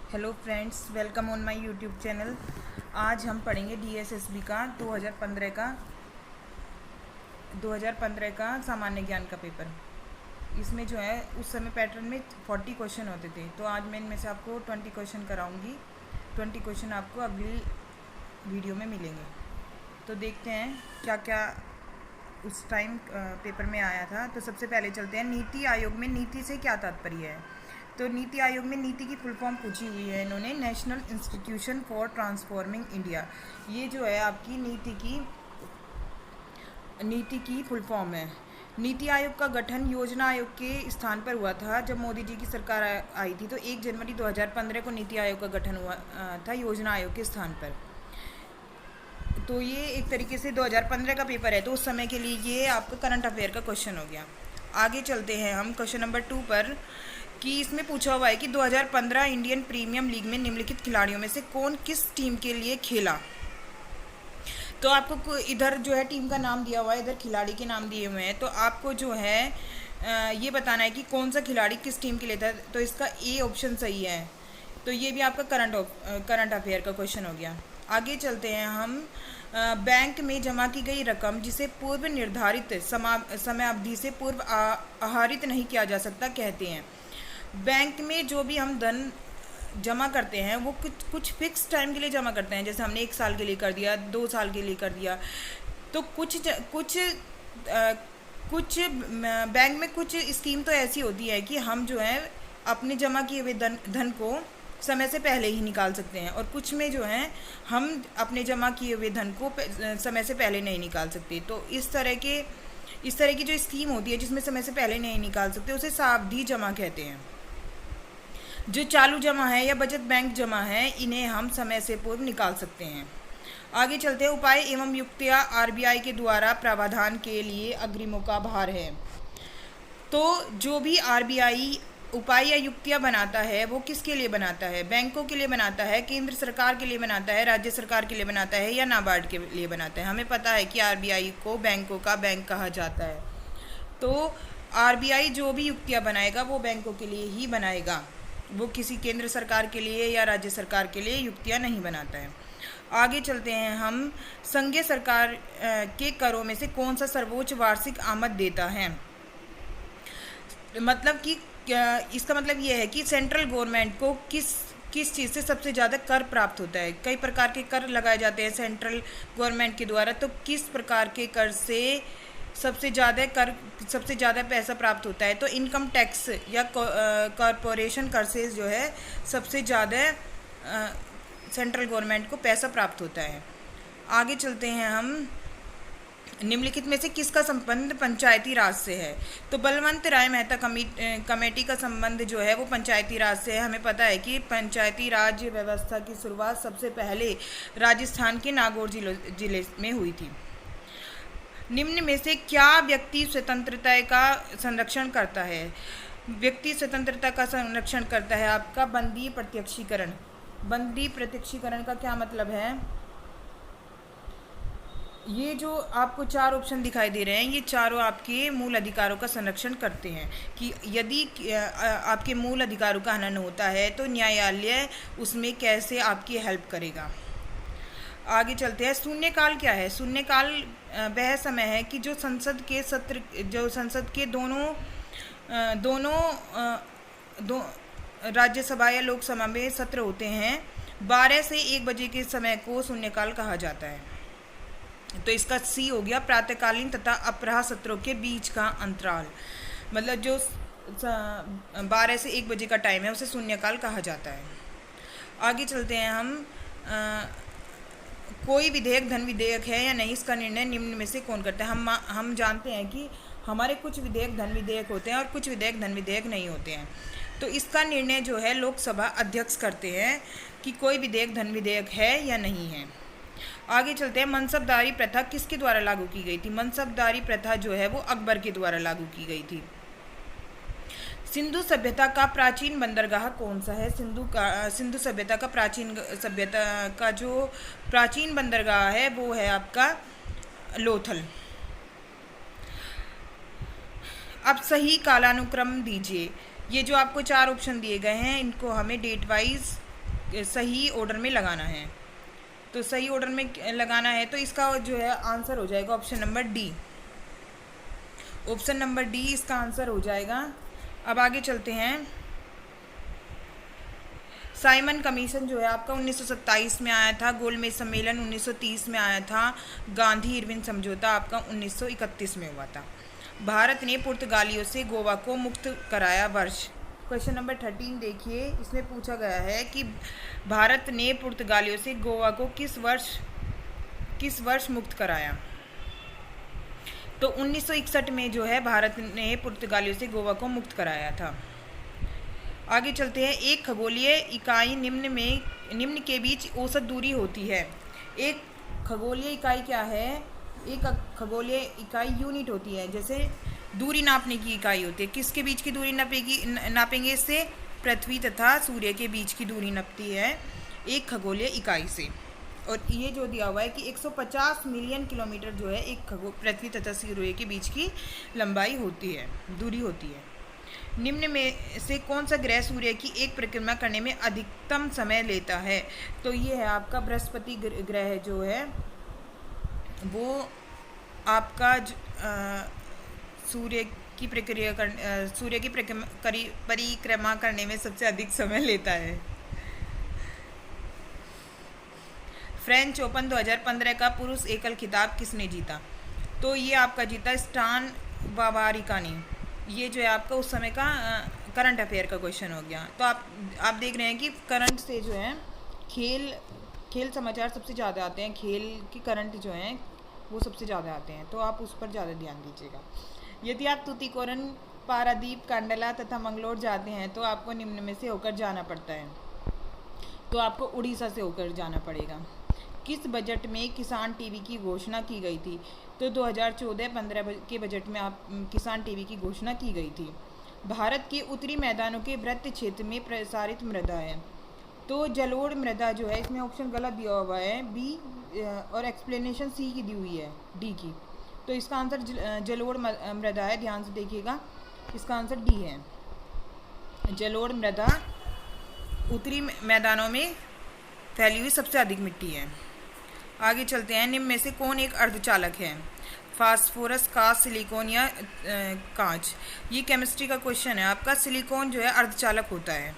Hello friends, welcome on my YouTube channel. आज हम पढ़ेंगे डीएसएसबी का 2015 का सामान्य ज्ञान का पेपर। इसमें जो है उस समय पैटर्न में 40 क्वेश्चन होते थे, तो आज मैं इनमें से आपको 20 क्वेश्चन कराऊंगी। 20 क्वेश्चन आपको अगली वीडियो में मिलेंगे। तो देखते हैं क्या क्या उस टाइम पेपर में आया था। तो सबसे पहले चलते हैं नीति आयोग में नीति से क्या तात्पर्य है। तो नीति आयोग में नीति की फुल फॉर्म पूछी हुई है इन्होंने, national institution for transforming India. ये जो है आपकी नीति की फुल फॉर्म है। नीति आयोग का गठन योजना आयोग के स्थान पर हुआ था। जब मोदी जी की सरकार आई थी तो 1 जनवरी 2015 को नीति आयोग का गठन हुआ था योजना आयोग के स्थान पर। तो ये एक तरीके से 2015 का पेपर है, तो उस समय के लिए ये आपका करंट अफेयर का क्वेश्चन हो गया। आगे चलते हैं हम क्वेश्चन नंबर 2 पर, कि इसमें पूछा हुआ है कि 2015 इंडियन प्रीमियम लीग में निम्नलिखित खिलाड़ियों में से कौन किस टीम के लिए खेला। तो आपको इधर जो है टीम का नाम दिया हुआ है, इधर खिलाड़ी के नाम दिए हुए हैं। तो आपको जो है ये बताना है कि कौन सा खिलाड़ी किस टीम के लिए था। तो इसका ए ऑप्शन सही है। तो ये भी आपका करंट अफेयर का क्वेश्चन हो गया। आगे चलते हैं हम, बैंक में जमा की गई रकम जिसे पूर्व निर्धारित समय अवधि से पूर्व आहरित नहीं किया जा सकता कहते हैं। बैंक में जो भी हम धन जमा करते हैं वो कुछ फिक्स टाइम के लिए जमा करते हैं, जैसे हमने 1 साल के लिए कर दिया, 2 साल के लिए कर दिया। तो कुछ बैंक में कुछ स्कीम तो ऐसी होती है कि हम जो है अपने जमा किए हुए धन को समय से पहले ही निकाल सकते हैं, और कुछ में जो है हम अपने जमा किए हुए धन को समय से पहले नहीं निकाल सकते। तो इस तरह की जो स्कीम होती है जिसमें समय से पहले नहीं निकाल सकते उसे सावधि जमा कहते हैं। जो चालू जमा है या बचत बैंक जमा है इन्हें हम समय से पूर्व निकाल सकते हैं। आगे चलते हैं, उपाय एवं युक्तियाँ आरबीआई के द्वारा प्रावधान के लिए अग्रिमों का भार है। तो जो भी आरबीआई उपाय या युक्तियाँ बनाता है वो किसके लिए बनाता है? बैंकों के लिए बनाता है, केंद्र सरकार के लिए बनाता है, राज्य सरकार के लिए बनाता है, या नाबार्ड के लिए बनाता है। हमें पता है कि आरबीआई को बैंकों का बैंक कहा जाता है। तो आरबीआई जो भी युक्तियाँ बनाएगा वो बैंकों के लिए ही बनाएगा, वो किसी केंद्र सरकार के लिए या राज्य सरकार के लिए युक्तियाँ नहीं बनाता है। आगे चलते हैं हम, संघीय सरकार के करों में से कौन सा सर्वोच्च वार्षिक आमद देता है। मतलब कि इसका मतलब ये है कि सेंट्रल गवर्नमेंट को किस चीज़ से सबसे ज़्यादा कर प्राप्त होता है। कई प्रकार के कर लगाए जाते हैं सेंट्रल गवर्नमेंट के द्वारा, तो किस प्रकार के कर से सबसे ज़्यादा पैसा प्राप्त होता है। तो इनकम टैक्स या कॉरपोरेशन कर से जो है सबसे ज़्यादा सेंट्रल गवर्नमेंट को पैसा प्राप्त होता है। आगे चलते हैं हम, निम्नलिखित में से किसका संबंध पंचायती राज से है। तो बलवंत राय मेहता कमेटी का संबंध जो है वो पंचायती राज से है। हमें पता है कि पंचायती राज व्यवस्था की शुरुआत सबसे पहले राजस्थान के नागौर जिले में हुई थी। निम्न में से क्या व्यक्ति स्वतंत्रता का संरक्षण करता है। व्यक्ति स्वतंत्रता का संरक्षण करता है आपका बंदी प्रत्यक्षीकरण। बंदी प्रत्यक्षीकरण का क्या मतलब है? ये जो आपको 4 ऑप्शन दिखाई दे रहे हैं, ये चारों आपके मूल अधिकारों का संरक्षण करते हैं कि यदि आपके मूल अधिकारों का हनन होता है तो न्यायालय उसमें कैसे आपकी हेल्प करेगा। आगे चलते हैं, शून्यकाल क्या है। शून्यकाल वह समय है कि जो संसद के दोनों राज्यसभा या लोकसभा में सत्र होते हैं, 12 से 1 बजे के समय को शून्यकाल कहा जाता है। तो इसका सी हो गया, प्रातःकालीन तथा अपराह सत्रों के बीच का अंतराल। मतलब जो 12 से 1 बजे का टाइम है उसे शून्यकाल कहा जाता है। आगे चलते हैं हम, कोई विधेयक धन विधेयक है या नहीं, इसका निर्णय निम्न में से कौन करता है। हम जानते हैं कि हमारे कुछ विधेयक धन विधेयक होते हैं और कुछ विधेयक धन विधेयक नहीं होते हैं। तो इसका निर्णय जो है लोकसभा अध्यक्ष करते हैं कि कोई विधेयक धन विधेयक है या नहीं है। आगे चलते हैं, मनसबदारी प्रथा किसके द्वारा लागू की गई थी। मनसबदारी प्रथा जो है वो अकबर के द्वारा लागू की गई थी। सिंधु सभ्यता का प्राचीन बंदरगाह कौन सा है। सिंधु सभ्यता का जो प्राचीन बंदरगाह है वो है आपका लोथल। अब सही कालानुक्रम दीजिए। ये जो आपको 4 ऑप्शन दिए गए हैं इनको हमें डेट वाइज सही ऑर्डर में लगाना है। तो सही ऑर्डर में लगाना है तो इसका जो है आंसर हो जाएगा option number D. Option number D इसका आंसर हो जाएगा। अब आगे चलते हैं। साइमन कमीशन जो है आपका 1927 में आया था, गोलमेज सम्मेलन 1930 में आया था, गांधी इरविन समझौता आपका 1931 में हुआ था। भारत ने पुर्तगालियों से गोवा को मुक्त कराया वर्ष। क्वेश्चन नंबर 13 देखिए, इसमें पूछा गया है कि भारत ने पुर्तगालियों से गोवा को किस वर्ष मुक्त कराया। तो 1961 में जो है भारत ने पुर्तगालियों से गोवा को मुक्त कराया था। आगे चलते हैं। एक खगोलीय इकाई निम्न के बीच औसत दूरी होती है। एक खगोलीय इकाई क्या है? एक खगोलीय इकाई यूनिट होती है, जैसे दूरी नापने की इकाई होती है। किसके बीच की दूरी नापेंगे इससे? पृथ्वी तथा सूर्य के बीच की दूरी नापती है एक खगोलीय इकाई से। और ये जो दिया हुआ है कि 150 मिलियन किलोमीटर जो है एक पृथ्वी तथा सूर्य के बीच की लंबाई होती है, दूरी होती है। निम्न में से कौन सा ग्रह सूर्य की एक परिक्रमा करने में अधिकतम समय लेता है? तो ये है आपका बृहस्पति ग्रह जो है वो आपका सूर्य की परिक्रमा करने में सबसे अधिक समय लेता है। फ्रेंच ओपन 2015 का पुरुष एकल खिताब किसने जीता? तो ये आपका जीता स्टान वावरिंका ने। ये जो है आपका उस समय का करंट अफेयर का क्वेश्चन हो गया। तो आप देख रहे हैं कि करंट से जो है खेल समाचार सबसे ज़्यादा आते हैं, खेल की करंट जो हैं वो सबसे ज़्यादा आते हैं, तो आप उस पर ज़्यादा ध्यान दीजिएगा। यदि आप तूतीकोरन, पारादीप, कांडला तथा मंगलोर जाते हैं तो आपको निम्न में से होकर जाना पड़ता है। तो आपको उड़ीसा से होकर जाना पड़ेगा। किस बजट में किसान टीवी की घोषणा की गई थी? तो 2014-15 के बजट में किसान टीवी की घोषणा की गई थी। भारत के उत्तरी मैदानों के वृत्त क्षेत्र में प्रसारित मृदा है। तो जलोढ़ मृदा जो है, इसमें ऑप्शन गलत दिया हुआ है बी, और एक्सप्लेनेशन सी की दी हुई है डी की। तो इसका आंसर जलोढ़ मृदा है, ध्यान से देखिएगा, इसका आंसर डी है। जलोढ़ मृदा उत्तरी मैदानों में फैली हुई सबसे अधिक मिट्टी है। आगे चलते हैं। निम्न में से कौन एक अर्धचालक है? फास्फोरस, कांच, सिलिकॉन या कांच? ये केमिस्ट्री का क्वेश्चन है आपका। सिलिकॉन जो है अर्धचालक होता है।